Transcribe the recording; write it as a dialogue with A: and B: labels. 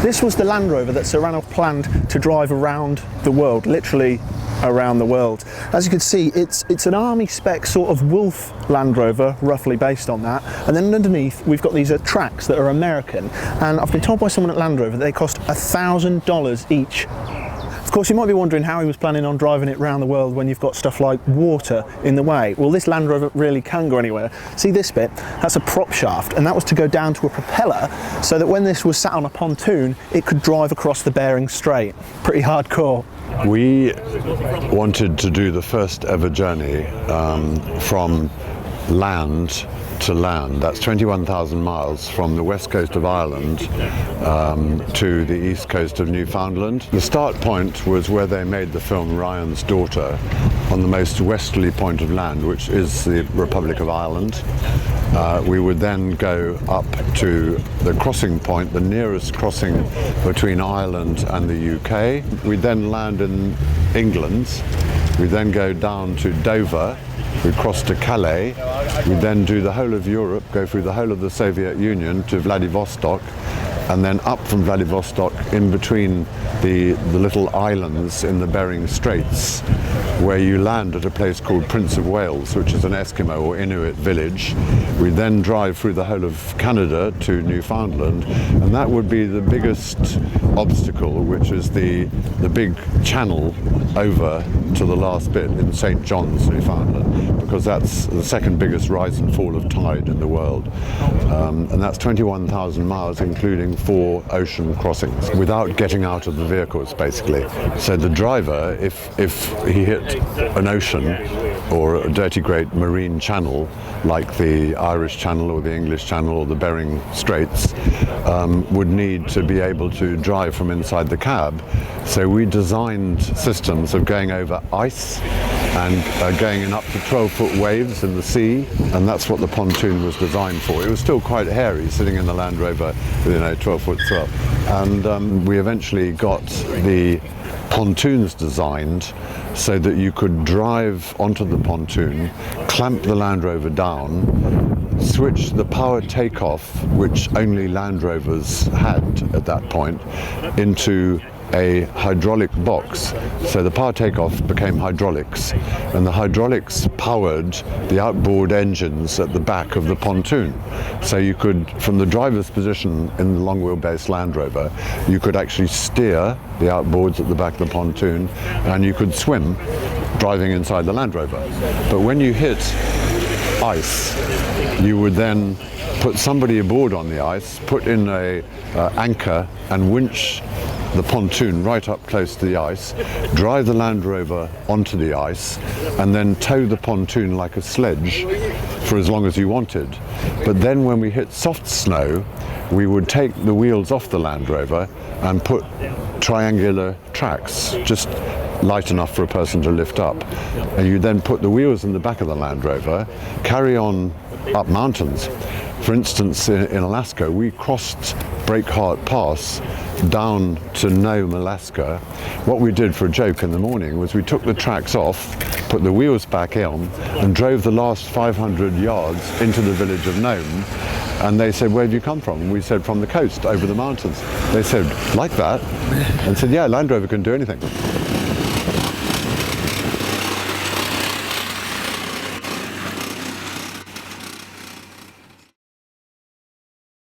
A: This was the Land Rover that Sir Ranulph planned to drive around the world, literally around the world. As you can see, it's an army spec sort of Wolf Land Rover, roughly based on that. And then underneath, we've got these tracks that are American. And I've been told by someone at Land Rover that they cost $1,000 each. Of course, you might be wondering how he was planning on driving it around the world when you've got stuff like water in the way. Well, this Land Rover really can go anywhere. See this bit? That's a prop shaft, and that was to go down to a propeller so that when this was sat on a pontoon, it could drive across the Bering Strait. Pretty hardcore.
B: We wanted to do the first ever journey from land to land. That's 21,000 miles from the west coast of Ireland to the east coast of Newfoundland. The start point was where they made the film Ryan's Daughter, on the most westerly point of land, which is the Republic of Ireland. We would then go up to the crossing point, the nearest crossing between Ireland and the UK. We'd then land in England. We'd then go down to Dover. We cross to Calais. We then do the whole of Europe, go through the whole of the Soviet Union to Vladivostok, and then up from Vladivostok in between the little islands in the Bering Straits, where you land at a place called Prince of Wales, which is an Eskimo or Inuit village. We then drive through the whole of Canada to Newfoundland, and that would be the biggest obstacle, which is the big channel over to the last bit in St. John's, Newfoundland, because that's the second biggest rise and fall of tide in the world. And that's 21,000 miles, including 4 ocean crossings, without getting out of the vehicles, basically. So the driver, if he hit an ocean or a dirty great marine channel, like the Irish Channel or the English Channel or the Bering Straits, would need to be able to drive from inside the cab. So we designed systems of going over ice and going in up to 12-foot waves in the sea, and that's what the pontoon was designed for. It was still quite hairy sitting in the Land Rover, 12-foot swell. And we eventually got the pontoons designed so that you could drive onto the pontoon, clamp the Land Rover down, switch the power takeoff, which only Land Rovers had at that point, into a hydraulic box. So the power takeoff became hydraulics, and the hydraulics powered the outboard engines at the back of the pontoon. So you could, from the driver's position in the long wheelbase Land Rover, you could actually steer the outboards at the back of the pontoon, and you could swim driving inside the Land Rover. But when you hit ice, you would then put somebody aboard on the ice, put in a anchor and winch the pontoon right up close to the ice, drive the Land Rover onto the ice, and then tow the pontoon like a sledge for as long as you wanted. But then when we hit soft snow, we would take the wheels off the Land Rover and put triangular tracks, just light enough for a person to lift up. And you then put the wheels in the back of the Land Rover, carry on up mountains. For instance, in Alaska, we crossed Breakheart Pass down to Nome, Alaska. What we did for a joke in the morning was we took the tracks off, put the wheels back on, and drove the last 500 yards into the village of Nome. And they said, "Where do you come from?" And we said, "From the coast, over the mountains." They said, "Like that?" And said, "Yeah, Land Rover can do anything."